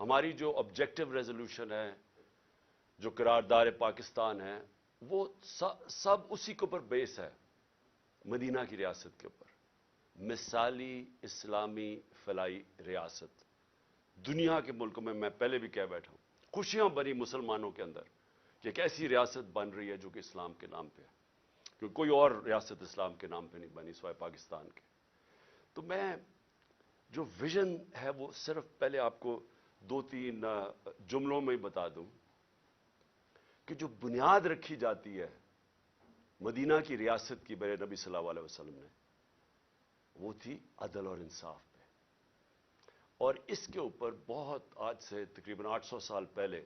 ہماری جو objective resolution ہے، جو قرارداد پاکستان ہے، وہ سب اسی کے اوپر بیس ہے، مدینہ کی ریاست کے اوپر، مثالی اسلامی فلاحی ریاست۔ دنیا کے ملکوں میں پہلے بھی کہہ بیٹھا ہوں، خوشیاں بنی مسلمانوں کے اندر کہ ایک ایسی ریاست بن رہی ہے جو کہ اسلام کے نام پہ ہے، کیونکہ کوئی اور ریاست اسلام کے نام پہ نہیں بنی سوائے پاکستان کے۔ تو میں جو ویژن ہے وہ صرف پہلے آپ کو 2-3 جملوں میں ہی بتا دوں کہ جو بنیاد رکھی جاتی ہے مدینہ کی ریاست کی میرے نبی صلی اللہ علیہ وسلم نے، وہ تھی عدل اور انصاف پہ۔ اور اس کے اوپر بہت آج سے تقریباً 800 سال پہلے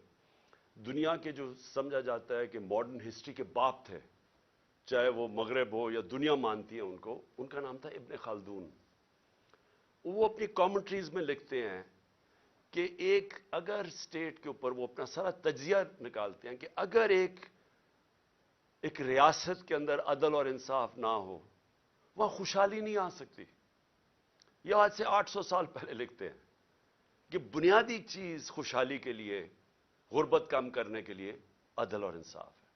دنیا کے جو سمجھا جاتا ہے کہ ماڈرن ہسٹری کے باپ تھے، چاہے وہ مغرب ہو یا دنیا مانتی ہے ان کو، ان کا نام تھا ابن خلدون۔ وہ اپنی کامنٹریز میں لکھتے ہیں کہ اگر اسٹیٹ کے اوپر وہ اپنا سارا تجزیہ نکالتے ہیں کہ اگر ایک ریاست کے اندر عدل اور انصاف نہ ہو، وہاں خوشحالی نہیں آ سکتی۔ یہ آج سے 800 سال پہلے لکھتے ہیں کہ بنیادی چیز خوشحالی کے لیے، غربت کم کرنے کے لیے عدل اور انصاف ہے۔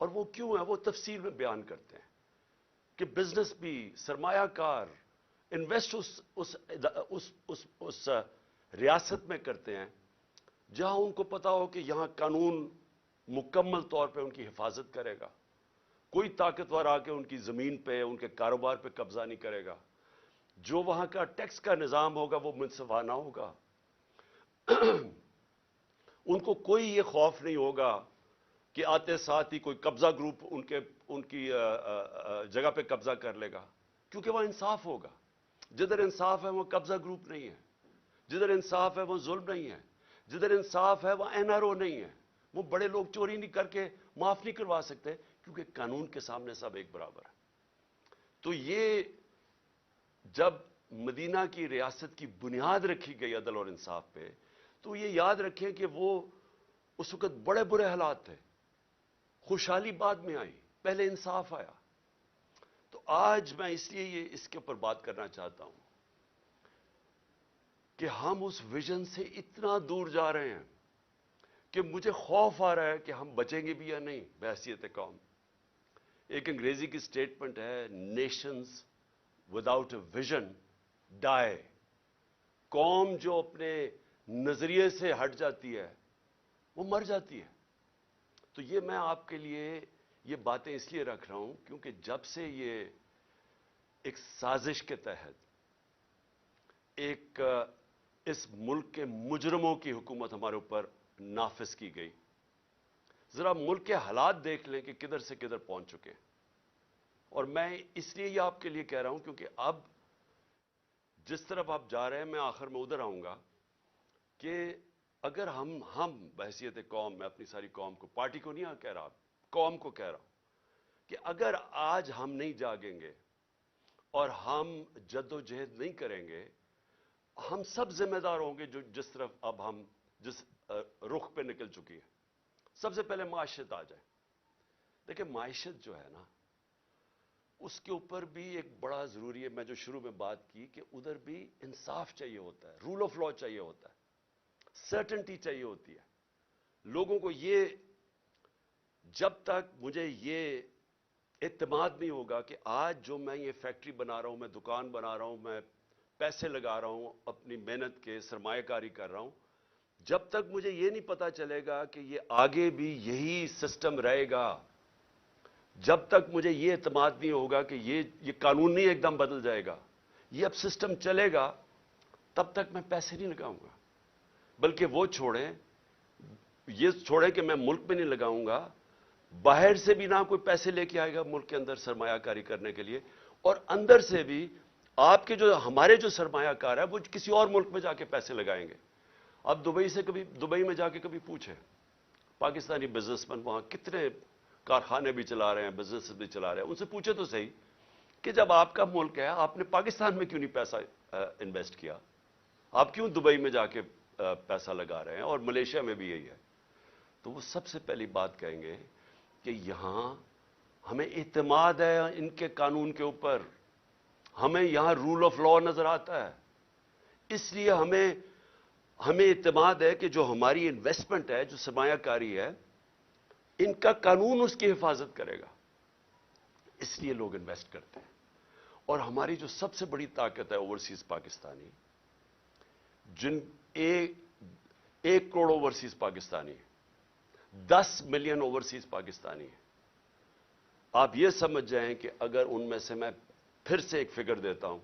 اور وہ کیوں ہے وہ تفصیل میں بیان کرتے ہیں کہ بزنس بھی، سرمایہ کار انویسٹ اس ریاست میں کرتے ہیں جہاں ان کو پتا ہو کہ یہاں قانون مکمل طور پہ ان کی حفاظت کرے گا، کوئی طاقتور آ کے ان کی زمین پہ، ان کے کاروبار پہ قبضہ نہیں کرے گا، جو وہاں کا ٹیکس کا نظام ہوگا وہ منصفانہ ہوگا، ان کو کوئی یہ خوف نہیں ہوگا کہ آتے ساتھ ہی کوئی قبضہ گروپ ان کی جگہ پہ قبضہ کر لے گا، کیونکہ وہ انصاف ہوگا۔ جدھر انصاف ہے وہ قبضہ گروپ نہیں ہے، جدھر انصاف ہے وہ ظلم نہیں ہے، جدھر انصاف ہے وہ NRO نہیں ہے، وہ بڑے لوگ چوری نہیں کر کے معاف نہیں کروا سکتے، کیونکہ قانون کے سامنے سب ایک برابر ہے۔ تو یہ جب مدینہ کی ریاست کی بنیاد رکھی گئی عدل اور انصاف پہ، تو یہ یاد رکھیں کہ وہ اس وقت بڑے برے حالات تھے، خوشحالی بعد میں آئی، پہلے انصاف آیا۔ تو آج میں اس لیے اس کے اوپر بات کرنا چاہتا ہوں کہ ہم اس ویژن سے اتنا دور جا رہے ہیں کہ مجھے خوف آ رہا ہے کہ ہم بچیں گے بھی یا نہیں بحیثیت قوم۔ ایک انگریزی کی سٹیٹمنٹ ہے، نیشنز وداؤٹ اے ویژن ڈائی۔ قوم جو اپنے نظریے سے ہٹ جاتی ہے وہ مر جاتی ہے۔ تو یہ میں آپ کے لیے یہ باتیں اس لیے رکھ رہا ہوں کیونکہ جب سے یہ ایک سازش کے تحت اس ملک کے مجرموں کی حکومت ہمارے اوپر نافذ کی گئی، ذرا ملک کے حالات دیکھ لیں کہ کدھر سے کدھر پہنچ چکے ہیں۔ اور میں اس لیے یہ آپ کے لیے کہہ رہا ہوں کیونکہ اب جس طرف آپ جا رہے ہیں میں آخر میں ادھر آؤں گا کہ اگر ہم بحیثیت قوم، میں اپنی ساری قوم کو، پارٹی کو نہیں کہہ رہا، قوم کو کہہ رہا ہوں کہ اگر آج ہم نہیں جاگیں گے اور ہم جد و جہد نہیں کریں گے، ہم سب ذمہ دار ہوں گے جس طرف اب ہم جس رخ پہ نکل چکی ہے۔ سب سے پہلے معیشت آ جائے۔ دیکھیں معیشت جو ہے نا، اس کے اوپر بھی ایک بڑا ضروری ہے، میں جو شروع میں بات کی کہ ادھر بھی انصاف چاہیے ہوتا ہے، رول آف لا چاہیے ہوتا ہے، سرٹنٹی چاہیے ہوتی ہے لوگوں کو۔ یہ جب تک مجھے یہ اعتماد نہیں ہوگا کہ آج جو میں یہ فیکٹری بنا رہا ہوں، میں دکان بنا رہا ہوں، میں پیسے لگا رہا ہوں، اپنی محنت کے سرمایہ کاری کر رہا ہوں، جب تک مجھے یہ نہیں پتا چلے گا کہ یہ آگے بھی یہی سسٹم رہے گا، جب تک مجھے یہ اعتماد نہیں ہوگا کہ یہ قانون نہیں ایک دم بدل جائے گا، یہ اب سسٹم چلے گا، تب تک میں پیسے نہیں لگاؤں گا۔ بلکہ وہ یہ چھوڑیں کہ میں ملک میں نہیں لگاؤں گا، باہر سے بھی نہ کوئی پیسے لے کے آئے گا ملک کے اندر سرمایہ کاری کرنے کے لیے، اور اندر سے بھی آپ کے ہمارے جو سرمایہ کار ہے وہ کسی اور ملک میں جا کے پیسے لگائیں گے۔ اب دبئی میں جا کے کبھی پوچھیں، پاکستانی بزنس مین وہاں کتنے کارخانے بھی چلا رہے ہیں، بزنس بھی چلا رہے ہیں، ان سے پوچھے تو صحیح کہ جب آپ کا ملک ہے آپ نے پاکستان میں کیوں نہیں پیسہ انویسٹ کیا، آپ کیوں دبئی میں جا کے پیسہ لگا رہے ہیں، اور ملیشیا میں بھی یہی ہے۔ تو وہ سب سے پہلی بات کہیں گے کہ یہاں ہمیں اعتماد ہے ان کے قانون کے اوپر، ہمیں یہاں رول آف لا نظر آتا ہے، اس لیے ہمیں اعتماد ہے کہ جو ہماری انویسٹمنٹ ہے، جو سرمایہ کاری ہے، ان کا قانون اس کی حفاظت کرے گا، اس لیے لوگ انویسٹ کرتے ہیں۔ اور ہماری جو سب سے بڑی طاقت ہے اوورسیز پاکستانی، جن 1 crore overseas Pakistani, 10 million overseas Pakistani ہیں۔ آپ یہ سمجھ جائیں کہ اگر ان میں سے میں پھر سے ایک فگر دیتا ہوں،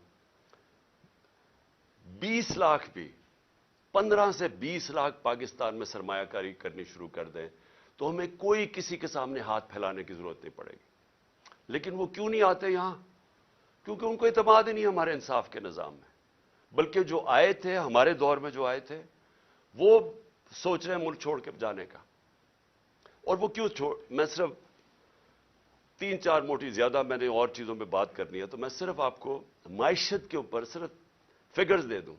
20 لاکھ بھی 15 سے 20 لاکھ پاکستان میں سرمایہ کاری کرنی شروع کر دیں تو ہمیں کوئی کسی کے سامنے ہاتھ پھیلانے کی ضرورت نہیں پڑے گی۔ لیکن وہ کیوں نہیں آتے یہاں؟ کیونکہ ان کو اعتماد ہی نہیں ہمارے انصاف کے نظام میں، بلکہ جو آئے تھے ہمارے دور میں، جو آئے تھے وہ سوچ رہے ہیں ملک چھوڑ کے جانے کا۔ اور وہ کیوں میں صرف 3-4 موٹی، زیادہ میں نے اور چیزوں پہ بات کرنی ہے، تو میں صرف آپ کو معیشت کے اوپر صرف فگرز دے دوں۔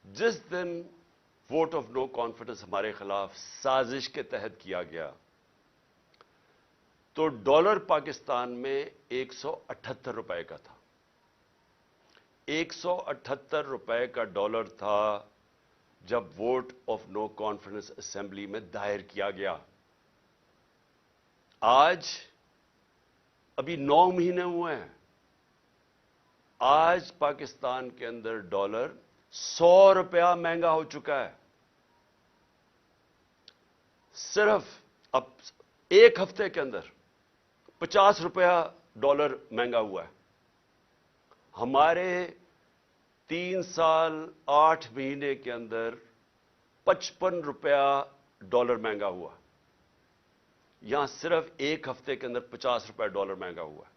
جس دن ووٹ آف نو کانفیڈنس ہمارے خلاف سازش کے تحت کیا گیا تو ڈالر پاکستان میں 178 روپے کا تھا۔ 178 روپے کا ڈالر تھا جب vote of no confidence assembly میں دائر کیا گیا۔ آج ابھی 9 مہینے ہوئے ہیں، آج پاکستان کے اندر ڈالر 100 روپیہ مہنگا ہو چکا ہے۔ صرف اب 1 ہفتے کے اندر 50 روپیہ ڈالر مہنگا ہوا ہے۔ ہمارے 3 سال 8 مہینے کے اندر 55 روپیہ ڈالر مہنگا ہوا، یہاں صرف 1 ہفتے کے اندر 50 روپے ڈالر مہنگا ہوا ہے۔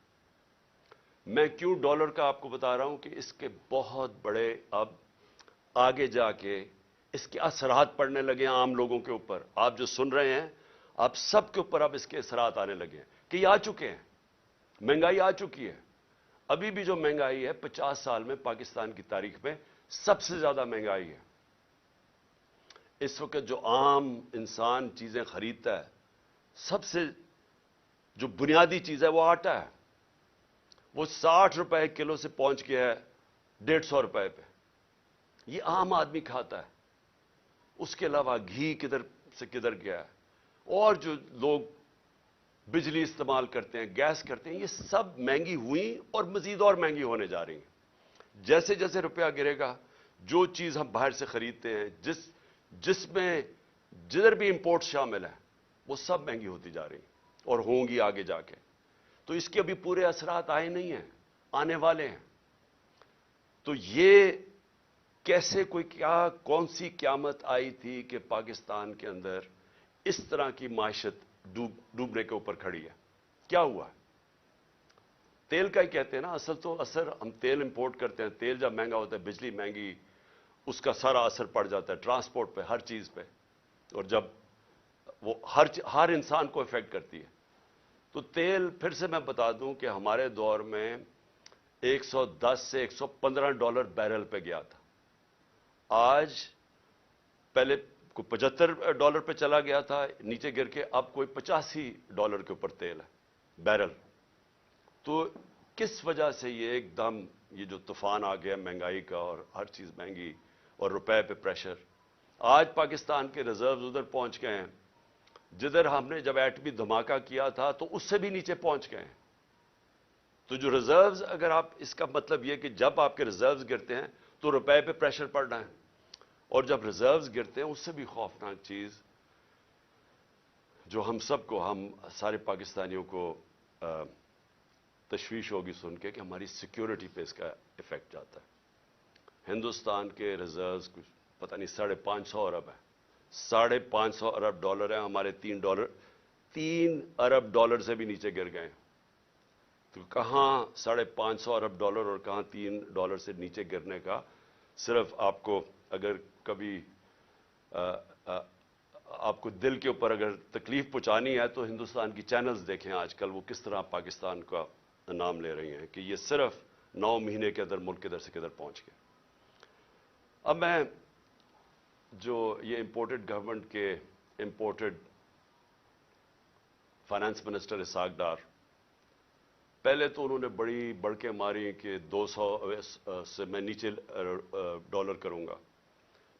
میں کیوں ڈالر کا آپ کو بتا رہا ہوں کہ اس کے بہت بڑے اب آگے جا کے اس کے اثرات پڑنے لگے ہیں عام لوگوں کے اوپر۔ آپ جو سن رہے ہیں، آپ سب کے اوپر اب اس کے اثرات آنے لگے ہیں کہ یہ آ چکے ہیں، مہنگائی آ چکی ہے۔ ابھی بھی جو مہنگائی ہے 50 سال میں پاکستان کی تاریخ میں سب سے زیادہ مہنگائی ہے۔ اس وقت جو عام انسان چیزیں خریدتا ہے، سب سے جو بنیادی چیز ہے وہ آٹا ہے، وہ 60 روپے کلو سے پہنچ گیا ہے 150 روپے پہ۔ یہ عام آدمی کھاتا ہے۔ اس کے علاوہ گھی کدھر سے کدھر گیا ہے، اور جو لوگ بجلی استعمال کرتے ہیں، گیس کرتے ہیں، یہ سب مہنگی ہوئی اور مزید اور مہنگی ہونے جا رہی ہیں۔ جیسے جیسے روپیہ گرے گا، جو چیز ہم باہر سے خریدتے ہیں، جس میں جدھر بھی امپورٹ شامل ہے، وہ سب مہنگی ہوتی جا رہی ہیں اور ہوں گی آگے جا کے۔ تو اس کے ابھی پورے اثرات آئے نہیں ہیں، آنے والے ہیں۔ تو یہ کیسے کون سی قیامت آئی تھی کہ پاکستان کے اندر اس طرح کی معیشت ڈوبنے کے اوپر کھڑی ہے؟ کیا ہوا؟ تیل کا ہی کہتے ہیں نا، اثر ہم تیل امپورٹ کرتے ہیں، تیل جب مہنگا ہوتا ہے، بجلی مہنگی، اس کا سارا اثر پڑ جاتا ہے ٹرانسپورٹ پہ، ہر چیز پہ، اور جب وہ ہر انسان کو افیکٹ کرتی ہے۔ تو تیل، پھر سے میں بتا دوں کہ ہمارے دور میں 110 سے 115 ڈالر بیرل پہ گیا تھا۔ آج پہلے کوئی 75 ڈالر پہ چلا گیا تھا نیچے گر کے، اب کوئی 85 ڈالر کے اوپر تیل ہے بیرل۔ تو کس وجہ سے یہ ایک دم یہ جو طوفان آ گیا مہنگائی کا، اور ہر چیز مہنگی اور روپے پہ پریشر؟ آج پاکستان کے ریزروز ادھر پہنچ گئے ہیں جدھر ہم نے جب ایٹمی دھماکہ کیا تھا تو اس سے بھی نیچے پہنچ گئے ہیں۔ تو جو ریزروز، اگر آپ اس کا مطلب یہ کہ جب آپ کے ریزروز گرتے ہیں تو روپے پہ پریشر پڑ رہا ہے، اور جب ریزروز گرتے ہیں اس سے بھی خوفناک چیز جو ہم سب کو، ہم سارے پاکستانیوں کو تشویش ہوگی سن کے کہ ہماری سیکیورٹی پہ اس کا ایفیکٹ جاتا ہے۔ ہندوستان کے ریزروز کچھ پتہ نہیں 550 ارب ہے، 550 ارب ڈالر ہیں، ہمارے 3 ارب ڈالر سے بھی نیچے گر گئے۔ تو کہاں 550 ارب ڈالر اور کہاں 3 ڈالر سے نیچے گرنے کا؟ صرف آپ کو اگر کبھی آپ کو دل کے اوپر اگر تکلیف پہنچانی ہے تو ہندوستان کی چینلز دیکھیں آج کل وہ کس طرح پاکستان کا نام لے رہی ہیں کہ یہ صرف 9 مہینے کے اندر ملک کدھر سے کدھر پہنچ گئے۔ اب میں جو یہ امپورٹڈ گورنمنٹ کے imported finance minister Ishaq Dar, پہلے تو انہوں نے بڑی بڑکیں ماری کہ 200 سے میں نیچے ڈالر کروں گا،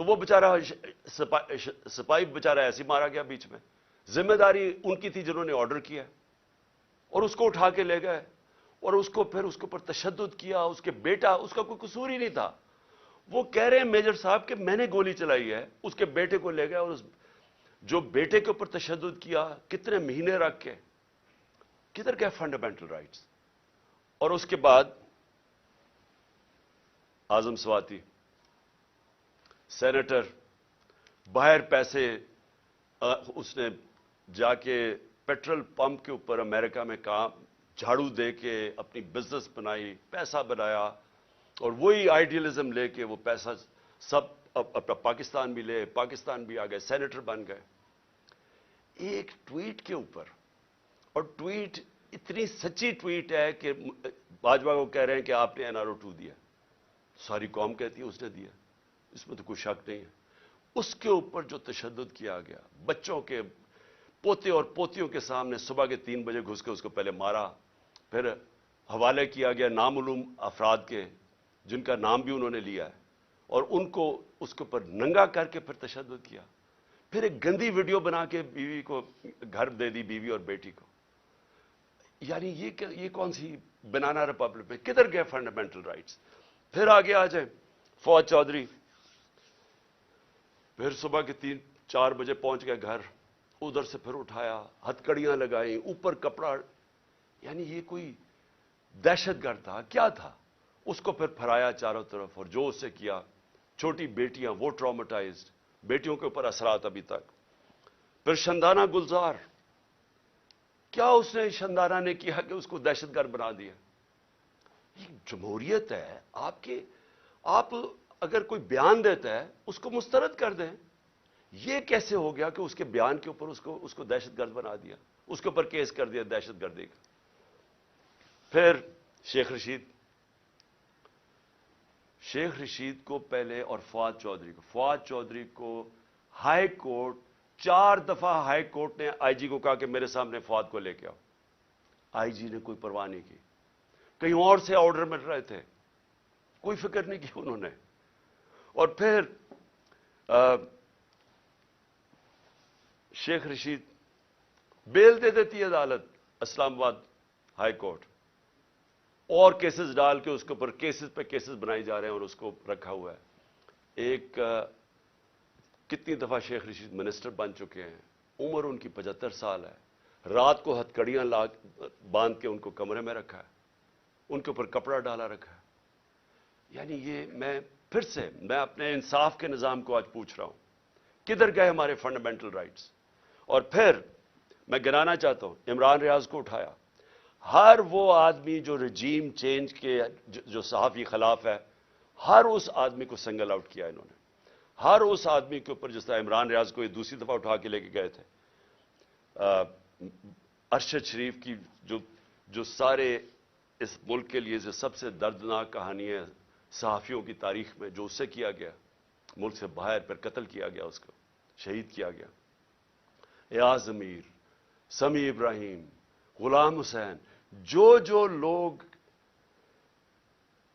تو وہ بیچارہ سپاہی بیچارہ ایسے مارا گیا بیچ میں. ذمہ داری ان کی تھی جنہوں نے آرڈر کیا, اور اس کو اٹھا کے لے گئے, اور اس کو پھر اس کے اوپر تشدد کیا. اس کے بیٹا, اس کا کوئی قصور ہی نہیں تھا. وہ کہہ رہے ہیں میجر صاحب کہ میں نے گولی چلائی ہے. اس کے بیٹے کو لے گئے, اور جو بیٹے کے اوپر تشدد کیا کتنے مہینے رکھ کے, کدھر گئے فنڈامنٹل رائٹس؟ اور اس کے بعد اعظم سواتی سینیٹر, باہر پیسے اس نے جا کے پیٹرول پمپ کے اوپر امریکہ میں کام جھاڑو دے کے اپنی بزنس بنائی, پیسہ بنایا, اور وہی آئیڈیلزم لے کے وہ پیسہ سب اپنا پاکستان بھی لے, پاکستان بھی آ گئے, سینیٹر بن گئے. ایک ٹویٹ کے اوپر, اور ٹویٹ اتنی سچی ٹویٹ ہے کہ باجوہ کو کہہ رہے ہیں کہ آپ نے NRO2 دیا, ساری قوم کہتی ہے اس نے دیا, اس میں تو کوئی شک نہیں ہے. اس کے اوپر جو تشدد کیا گیا, بچوں کے پوتے اور پوتیوں کے سامنے صبح کے 3 بجے گھس کے اس کو پہلے مارا, پھر حوالے کیا گیا نامعلوم افراد کے جن کا نام بھی انہوں نے لیا ہے, اور ان کو اس کے اوپر ننگا کر کے پھر تشدد کیا. پھر ایک گندی ویڈیو بنا کے بیوی کو گھر دے دی, بیوی اور بیٹی کو. یعنی یہ کون سی بنانا ریپبلک میں کدھر گئے فنڈامنٹل رائٹس؟ پھر آگے آ جائیں, فواد چودھری پھر صبح کے 3-4 بجے پہنچ گئے گھر, ادھر سے پھر اٹھایا, ہتکڑیاں لگائیں, اوپر کپڑا, یعنی یہ کوئی دہشت گرد تھا کیا تھا؟ اس کو پھر پھرایا چاروں طرف, اور جو اس سے کیا, چھوٹی بیٹیاں وہ ٹراماٹائزڈ, بیٹیوں کے اوپر اثرات ابھی تک. پھر شندانہ گلزار, کیا اس نے شندانہ نے کیا کہ اس کو دہشت گرد بنا دیا؟ یہ جمہوریت ہے آپ اگر کوئی بیان دیتا ہے اس کو مسترد کر دیں. یہ کیسے ہو گیا کہ اس کے بیان کے اوپر اس کو دہشت گرد بنا دیا, اس کے اوپر کیس کر دیا دہشت گردی کا؟ پھر شیخ رشید کو پہلے, اور فواد چودھری کو ہائی کورٹ 4 دفعہ ہائی کورٹ نے آئی جی کو کہا کہ میرے سامنے فواد کو لے کے آؤ. آئی جی نے کوئی پرواہ نہیں کی, کہیں اور سے آرڈر مل رہے تھے, کوئی فکر نہیں کی انہوں نے. اور پھر شیخ رشید بیل دے دیتی ہے عدالت, اسلام آباد ہائی کورٹ, اور کیسز ڈال کے اس کے اوپر کیسز پہ کیسز بنائی جا رہے ہیں, اور اس کو رکھا ہوا ہے. ایک کتنی دفعہ شیخ رشید منسٹر بن چکے ہیں, عمر ان کی 75 سال ہے, رات کو ہتکڑیاں باندھ کے ان کو کمرے میں رکھا ہے, ان کے اوپر کپڑا ڈالا رکھا ہے. یعنی یہ میں اپنے انصاف کے نظام کو آج پوچھ رہا ہوں, کدھر گئے ہمارے فنڈامنٹل رائٹس؟ اور پھر میں گنانا چاہتا ہوں, عمران ریاض کو اٹھایا. ہر وہ آدمی جو رجیم چینج کے جو صحافی خلاف ہے, ہر اس آدمی کو سنگل آؤٹ کیا انہوں نے. ہر اس آدمی کے اوپر, جس طرح عمران ریاض کو یہ دوسری دفعہ اٹھا کے لے کے گئے تھے, ارشد شریف کی جو سارے اس ملک کے لیے جو سب سے دردناک کہانی ہے صحافیوں کی تاریخ میں, جو اس سے کیا گیا, ملک سے باہر پر قتل کیا گیا, اس کو شہید کیا گیا. ایاز ضمیر, سمیع ابراہیم, غلام حسین, جو لوگ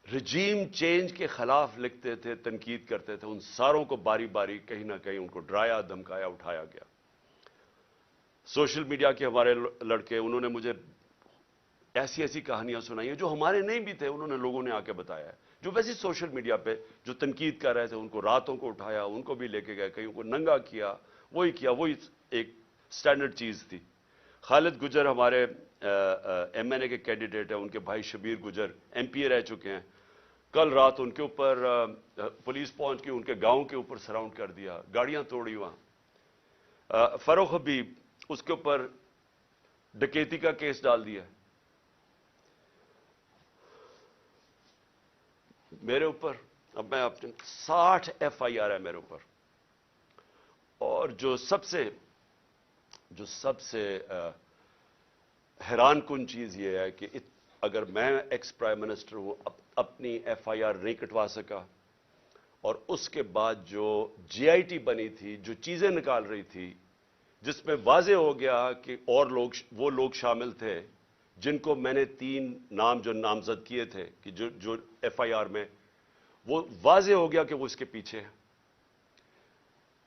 رجیم چینج کے خلاف لکھتے تھے, تنقید کرتے تھے, ان ساروں کو باری باری کہیں نہ کہیں ان کو ڈرایا, دھمکایا, اٹھایا گیا. سوشل میڈیا کے ہمارے لڑکے, انہوں نے مجھے ایسی کہانیاں سنائی ہیں جو ہمارے نہیں بھی تھے, انہوں نے لوگوں نے آ کے بتایا ہے, جو ویسے سوشل میڈیا پہ جو تنقید کر رہے تھے, ان کو راتوں کو اٹھایا, ان کو بھی لے کے گئے, کہیں ان کو ننگا کیا, وہی ایک سٹینڈرڈ چیز تھی. خالد گجر ہمارے MNA کے کینڈیڈیٹ ہیں, ان کے بھائی شبیر گجر MP رہ چکے ہیں. کل رات ان کے اوپر پولیس پہنچ کے ان کے گاؤں کے اوپر سراؤنڈ کر دیا, گاڑیاں توڑی وہاں. فروخ حبیب, اس کے اوپر ڈکیتی کا کیس ڈال دیا. میرے اوپر اب میں اپنے 60 FIR ہے میرے اوپر. اور جو سب سے حیران کن چیز یہ ہے کہ اگر میں ایکس پرائم منسٹر ہوں, اپنی FIR نہیں کٹوا سکا, اور اس کے بعد جو GIT بنی تھی, جو چیزیں نکال رہی تھی, جس میں واضح ہو گیا کہ اور وہ لوگ شامل تھے جن کو میں نے 3 نام جو نامزد کیے تھے کہ جو FIR میں, وہ واضح ہو گیا کہ وہ اس کے پیچھے ہیں.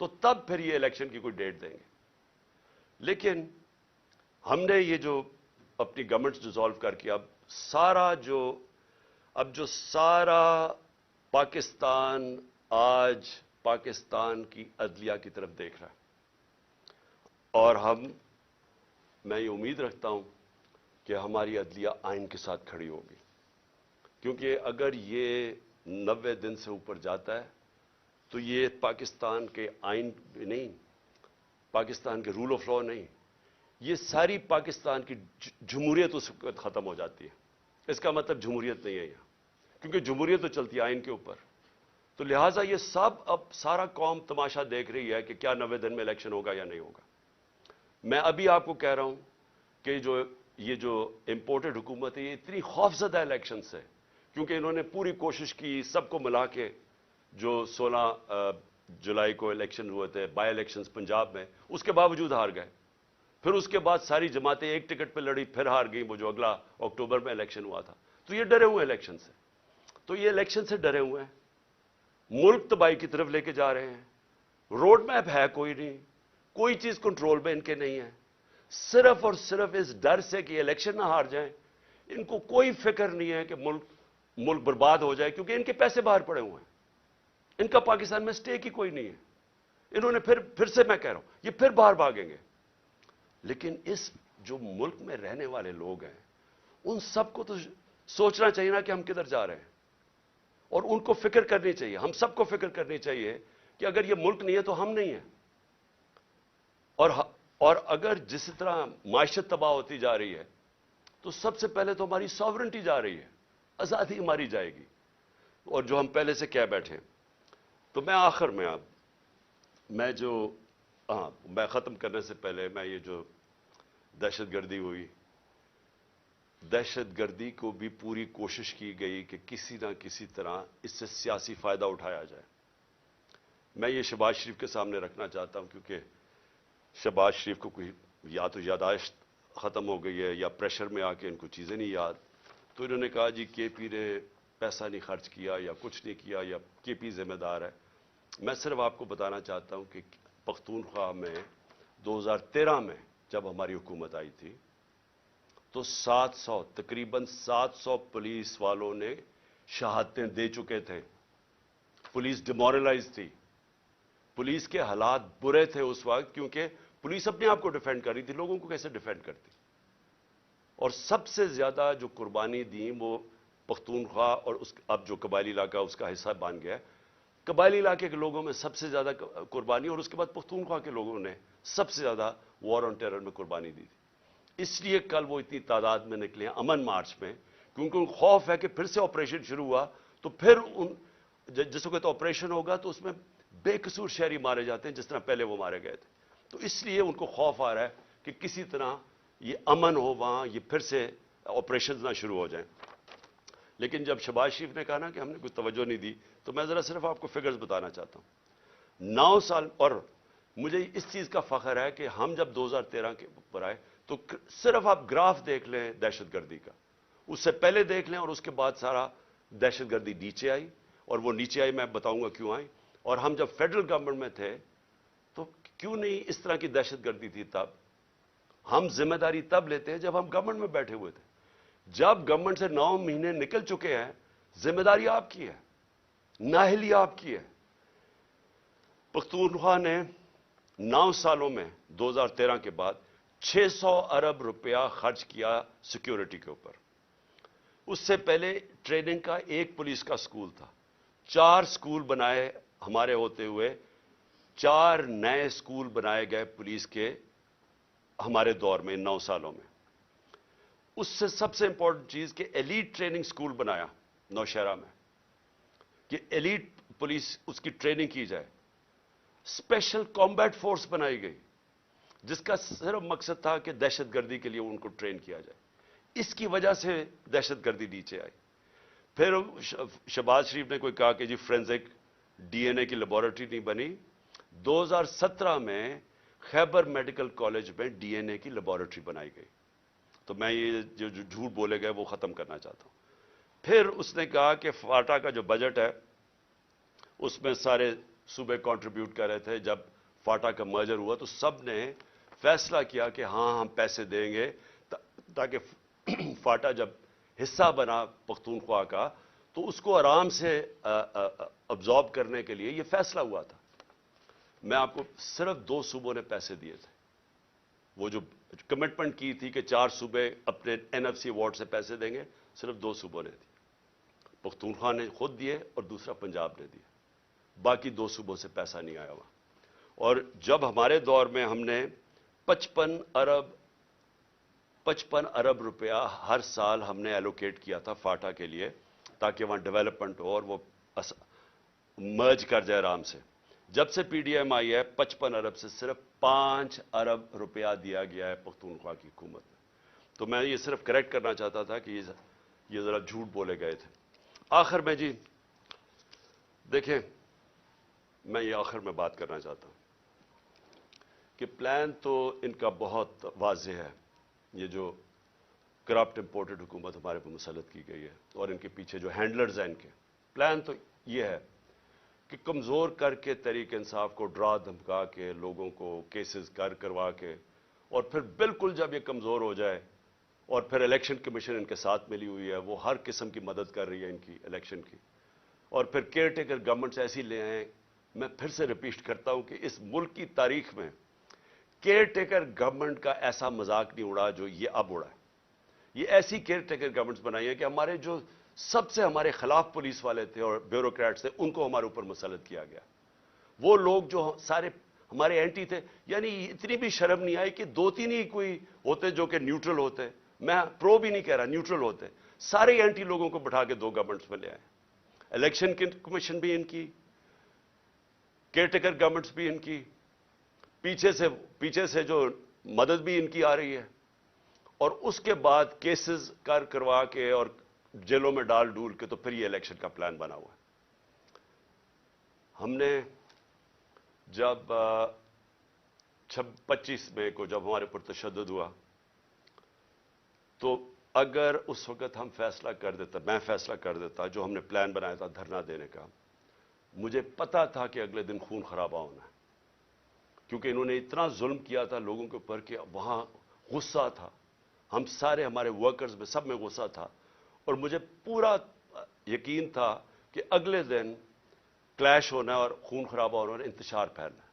تو تب پھر یہ الیکشن کی کوئی ڈیٹ دیں گے. لیکن ہم نے یہ جو اپنی گورنمنٹ ڈیزالو کر کے اب جو سارا پاکستان آج پاکستان کی عدلیہ کی طرف دیکھ رہا ہے, اور میں یہ امید رکھتا ہوں کہ ہماری عدلیہ آئین کے ساتھ کھڑی ہوگی, کیونکہ اگر یہ 90 دن سے اوپر جاتا ہے تو یہ پاکستان کے آئین نہیں, پاکستان کے رول آف لا نہیں, یہ ساری پاکستان کی جمہوریت اس وقت ختم ہو جاتی ہے. اس کا مطلب جمہوریت نہیں ہے یہاں, کیونکہ جمہوریت تو چلتی ہے آئین کے اوپر. تو لہٰذا یہ اب سارا قوم تماشا دیکھ رہی ہے کہ کیا 90 دن میں الیکشن ہوگا یا نہیں ہوگا. میں ابھی آپ کو کہہ رہا ہوں کہ یہ جو امپورٹڈ حکومت ہے یہ اتنی خوفزدہ الیکشن سے, کیونکہ انہوں نے پوری کوشش کی سب کو ملا کے, جو 16 جولائی کو الیکشن ہوئے تھے بائی الیکشنز پنجاب میں, اس کے باوجود ہار گئے. پھر اس کے بعد ساری جماعتیں ایک ٹکٹ پہ لڑی, پھر ہار گئیں, وہ جو اگلا اکتوبر میں الیکشن ہوا تھا. تو یہ ڈرے ہوئے الیکشن سے, یہ الیکشن سے ڈرے ہوئے ہیں, ملک تباہی کی طرف لے کے جا رہے ہیں. روڈ میپ ہے کوئی نہیں, کوئی چیز کنٹرول میں ان کے نہیں ہے, صرف اور صرف اس ڈر سے کہ الیکشن نہ ہار جائیں. ان کو کوئی فکر نہیں ہے کہ ملک برباد ہو جائے, کیونکہ ان کے پیسے باہر پڑے ہوئے ہیں, ان کا پاکستان میں سٹیک ہی کوئی نہیں ہے. انہوں نے پھر سے میں کہہ رہا ہوں یہ پھر باہر بھاگیں گے. لیکن اس جو ملک میں رہنے والے لوگ ہیں ان سب کو تو سوچنا چاہیے نا کہ ہم کدھر جا رہے ہیں, اور ان کو فکر کرنی چاہیے, ہم سب کو فکر کرنی چاہیے کہ اگر یہ ملک نہیں ہے تو ہم نہیں ہیں. اور اگر جس طرح معیشت تباہ ہوتی جا رہی ہے تو سب سے پہلے تو ہماری ساورنٹی جا رہی ہے, آزادی ہماری جائے گی, اور جو ہم پہلے سے کہہ بیٹھے ہیں. تو میں آخر میں میں ختم کرنے سے پہلے میں یہ جو دہشت گردی ہوئی, دہشت گردی کو بھی پوری کوشش کی گئی کہ کسی نہ کسی طرح اس سے سیاسی فائدہ اٹھایا جائے. میں یہ شہباز شریف کے سامنے رکھنا چاہتا ہوں, کیونکہ شہباز شریف کو کوئی یا تو یاداشت ختم ہو گئی ہے یا پریشر میں آ کے ان کو چیزیں نہیں یاد. تو انہوں نے کہا جی کے پی نے پیسہ نہیں خرچ کیا یا کچھ نہیں کیا یا کے پی ذمہ دار ہے. میں صرف آپ کو بتانا چاہتا ہوں کہ پختونخوا میں 2013 میں جب ہماری حکومت آئی تھی تو تقریباً 700 پولیس والوں نے شہادتیں دے چکے تھے. پولیس ڈیمورلائز تھی, پولیس کے حالات برے تھے اس وقت, کیونکہ پولیس اپنے آپ کو ڈیفینڈ کر رہی تھی, لوگوں کو کیسے ڈیفینڈ کرتی. اور سب سے زیادہ جو قربانی دی وہ پختونخوا اور اب جو قبائلی علاقہ اس کا حصہ بن گیا, قبائلی علاقے کے لوگوں میں سب سے زیادہ قربانی, اور اس کے بعد پختونخوا کے لوگوں نے سب سے زیادہ وار آن ٹیرر میں قربانی دی تھی. اس لیے کل وہ اتنی تعداد میں نکلے ہیں امن مارچ میں, کیونکہ ان کو خوف ہے کہ پھر سے آپریشن شروع ہوا تو پھر جس وقت آپریشن ہوگا تو اس میں بے قصور شہری مارے جاتے ہیں جس طرح پہلے وہ مارے گئے تھے. تو اس لیے ان کو خوف آ رہا ہے کہ کسی طرح یہ امن ہو وہاں, یہ پھر سے آپریشنز نہ شروع ہو جائیں. لیکن جب شہباز شریف نے کہا نا کہ ہم نے کوئی توجہ نہیں دی, تو میں ذرا صرف آپ کو فگرز بتانا چاہتا ہوں. 9 سال, اور مجھے اس چیز کا فخر ہے کہ ہم جب 2013 کے اوپر آئے تو صرف آپ گراف دیکھ لیں دہشت گردی کا, اس سے پہلے دیکھ لیں اور اس کے بعد سارا دہشت گردی نیچے آئی, اور وہ نیچے آئی میں بتاؤں گا کیوں آئی. اور ہم جب فیڈرل گورنمنٹ میں تھے تو کیوں نہیں اس طرح کی دہشت گردی تھی. تب ہم ذمہ داری تب لیتے ہیں جب ہم گورنمنٹ میں بیٹھے ہوئے تھے. جب گورنمنٹ سے 9 مہینے نکل چکے ہیں, ذمہ داری آپ کی ہے, نااہلی آپ کی ہے. پختونخوا نے 9 سالوں میں 2013 کے بعد 600 ارب روپیہ خرچ کیا سیکیورٹی کے اوپر. اس سے پہلے ٹریننگ کا ایک پولیس کا سکول تھا, 4 سکول بنائے ہمارے ہوتے ہوئے, 4 نئے سکول بنائے گئے پولیس کے ہمارے دور میں 9 سالوں میں. اس سے سب سے امپورٹنٹ چیز کہ ایلیٹ ٹریننگ سکول بنایا نوشہرہ میں, کہ ایلیٹ پولیس اس کی ٹریننگ کی جائے. اسپیشل کامبیٹ فورس بنائی گئی جس کا صرف مقصد تھا کہ دہشت گردی کے لیے ان کو ٹرین کیا جائے. اس کی وجہ سے دہشت گردی نیچے آئی. پھر شہباز شریف نے کوئی کہا کہ جی فورینزک ڈی این اے کی لیبارٹری نہیں بنی. 2017 میں خیبر میڈیکل کالج میں ڈی این اے کی لیبارٹری بنائی گئی. تو میں یہ جو جھوٹ بولے گئے وہ ختم کرنا چاہتا ہوں. پھر اس نے کہا کہ فاٹا کا جو بجٹ ہے اس میں سارے صوبے کنٹریبیوٹ کر رہے تھے. جب فاٹا کا مرجر ہوا تو سب نے فیصلہ کیا کہ ہاں ہم پیسے دیں گے تاکہ فاٹا جب حصہ بنا پختونخوا کا تو اس کو آرام سے ابزارب کرنے کے لیے یہ فیصلہ ہوا تھا. میں آپ کو صرف 2 صوبوں نے پیسے دیے تھے. وہ جو کمٹمنٹ کی تھی کہ 4 صوبے اپنے NFC ایوارڈ سے پیسے دیں گے, صرف 2 صوبوں نے دی. پختونخوا نے خود دیے اور دوسرا پنجاب نے دیے. باقی 2 صوبوں سے پیسہ نہیں آیا ہوا. اور جب ہمارے دور میں ہم نے 55 ارب روپیہ ہر سال ہم نے ایلوکیٹ کیا تھا فاٹا کے لیے تاکہ وہاں ڈیولپمنٹ ہو اور وہ مرج کر جائے آرام سے. جب سے پی ڈی ایم آئی ہے 55 ارب سے صرف 5 ارب روپیہ دیا گیا ہے پختونخوا کی حکومت میں. تو میں یہ صرف کریکٹ کرنا چاہتا تھا کہ یہ ذرا جھوٹ بولے گئے تھے. آخر میں جی دیکھیں, میں یہ آخر میں بات کرنا چاہتا ہوں کہ پلان تو ان کا بہت واضح ہے. یہ جو کرپٹ امپورٹڈ حکومت ہمارے پر مسلط کی گئی ہے اور ان کے پیچھے جو ہینڈلرز ہیں ان کے, پلان تو یہ ہے کہ کمزور کر کے تحریک انصاف کو ڈرا دھمکا کے لوگوں کو کیسز کروا کے اور پھر بالکل جب یہ کمزور ہو جائے اور پھر الیکشن کمیشن ان کے ساتھ ملی ہوئی ہے, وہ ہر قسم کی مدد کر رہی ہے ان کی الیکشن کی, اور پھر کیئر ٹیکر گورنمنٹس ایسی لے آئیں. میں پھر سے ریپیٹ کرتا ہوں کہ اس ملک کی تاریخ میں کیئر ٹیکر گورنمنٹ کا ایسا مذاق نہیں اڑا جو یہ اب اڑا ہے. یہ ایسی کیئر ٹیکر گورنمنٹس بنائی ہے کہ ہمارے جو سب سے ہمارے خلاف پولیس والے تھے اور بیوروکریٹس تھے ان کو ہمارے اوپر مسلط کیا گیا. وہ لوگ جو سارے ہمارے اینٹی تھے, یعنی اتنی بھی شرم نہیں آئی کہ 2-3 ہی کوئی ہوتے جو کہ نیوٹرل ہوتے, میں پرو بھی نہیں کہہ رہا, نیوٹرل ہوتے, سارے اینٹی لوگوں کو بٹھا کے 2 گورنمنٹس میں لے آئے. الیکشن کمیشن بھی ان کی, کیئر ٹیکر گورنمنٹس بھی ان کی, پیچھے سے جو مدد بھی ان کی آ رہی ہے, اور اس کے بعد کیسز کروا کے اور جیلوں میں ڈال ڈول کے تو پھر یہ الیکشن کا پلان بنا ہوا ہے. ہم نے جب 25 مئی کو جب ہمارے پر تشدد ہوا تو اگر اس وقت ہم فیصلہ کر دیتا, میں فیصلہ کر دیتا, جو ہم نے پلان بنایا تھا دھرنا دینے کا, مجھے پتا تھا کہ اگلے دن خون خرابہ ہونا ہے, کیونکہ انہوں نے اتنا ظلم کیا تھا لوگوں کے اوپر کہ وہاں غصہ تھا. ہم سارے ہمارے ورکرز میں سب میں غصہ تھا, اور مجھے پورا یقین تھا کہ اگلے دن کلیش ہونا ہے اور خون خرابہ ہونا اور انتشار پھیلنا ہے.